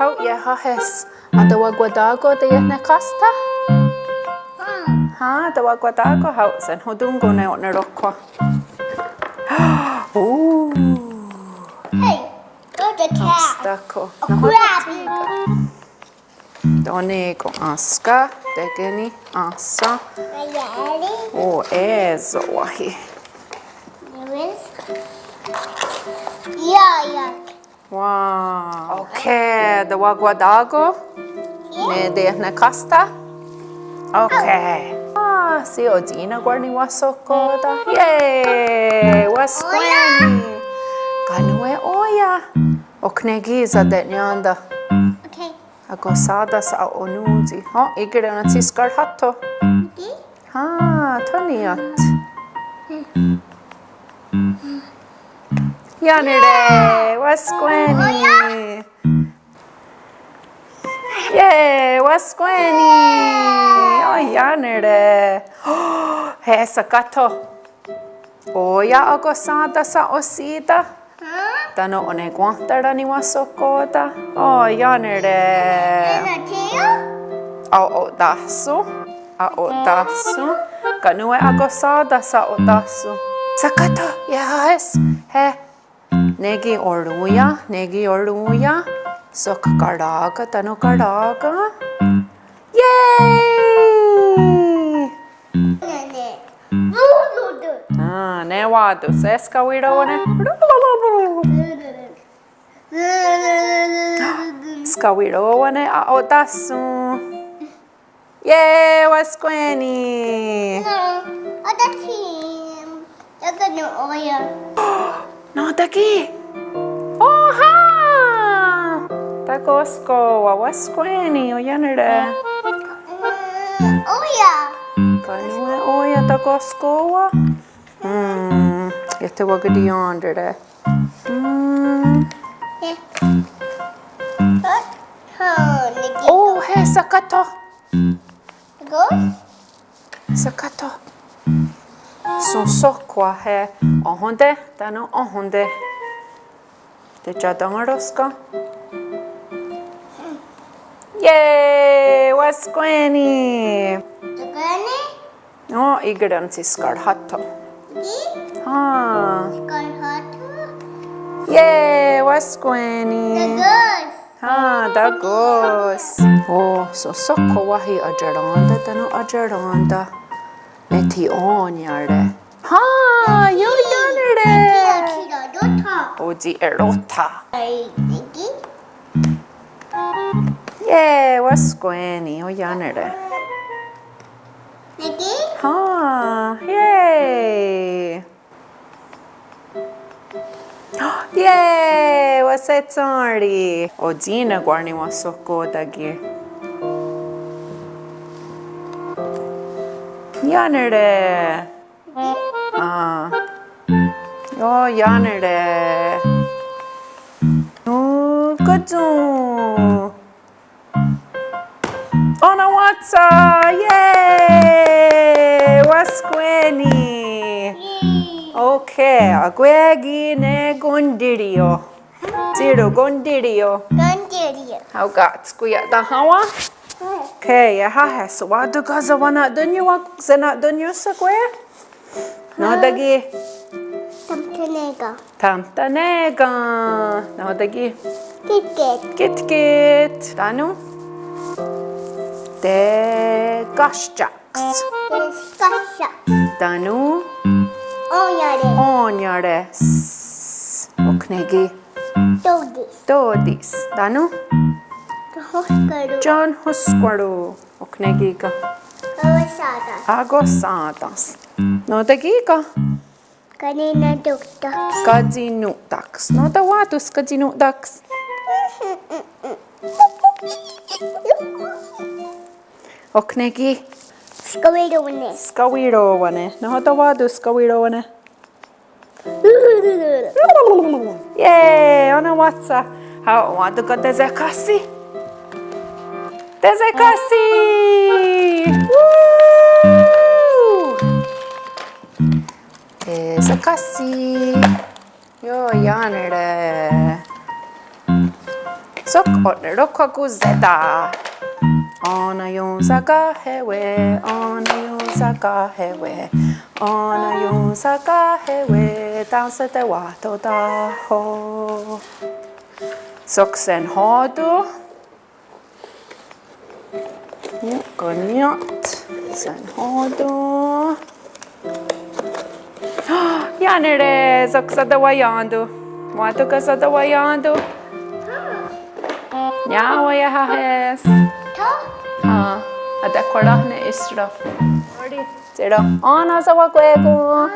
Hau ia hahes ada waguadago de yahne kasta. Ha da waguadago hau sen hodungo ne otne rokwa. Ooh. Hey, look at the cat. Stako. A crab. Donego aska degeni asa. Ready? O ezo wahi. There is. Yeah. Wow. Okay, da waguadago ne de yahne kasta. Okay. Ah, si odina guarni wasokoda. Yay! Wasqueni. Ganue oya. Oknegi za detnyanda. Okay. Agosada sa onuzi. Oh, igre na tiskar hatto. Okay. Ha, toniat. Yanire, wasqueni. Yay, wasqueni. Oh, yanire. He sakato. Oya agosada sa osida. Tano one guantara ni wasokoda. Oh, yanire. And a tail? A dasu. Kanue agosada sa dasu. Sakato, yes. He. Negi oruya. Sok karaga, tano karaga. Yay! Ah, ne wadu. Seska wirone. Skawirone a odasu. Yay, wasqueni. Other team. You're gonna oil. No, taki. Oha! Takosko wa wasqueni o yanere. Oil. Kanue oya takosko wa. Jätte wagadi yonder det. Oh, he sakato. Sakato. So sokwa he ohonde, tano ohonde. Te jadangaroska. Yay, wasqueni. No, igran siskar hatto. Ha. Yay, wasqueni. Ha, dagos. Oh, so sokko wahi ajaranda, tano ajaranda. Neti onyare. Ha, yo yanere. Oji erota. Yay, wasqueni, o yanere. Ha, yay. Yay, wasetzari. Odina guarni wasoko dagi. Yanere. Ah. Oh, yanere. Oh, kudzu. Ona watsa. Yay! Wasqueni. Okay, agwegi ne gondirio. Zero gondirio. How got squia da hawa? Okay, ya has wadu gaza wana dunyu wa zena dunyu sakwe? No dagi. Tamtanega. No dagi. Kit. Tanu. De gashjaks. Tanu. Onyare. Oknegi. Dodis. Tanu. John Husquaru. Oknegiga. Agosadas. No dagiga. Kanina dukta. Skadzinutaks. No da watu skadzinutaks. Oknegi. Skawirovane. Skawirovane. No da wadu skawirovane. Yay, ona watsa. How want to go deze kasi? Deze kasi. Woo! Deze kasi. Yo, janere. Sok onero kokuzeta. Ona yun saka hewe, ona yun saka hewe, ona yun saka hewe, dansete wato da ho. Sok sen hodu. Nyot, sen hodu. Janere, sok sa dawayandu. Wato ka sa dawayandu. Nyawa ya hahes. Ada korahne isra. Ori, zero. Ona sa wakwego.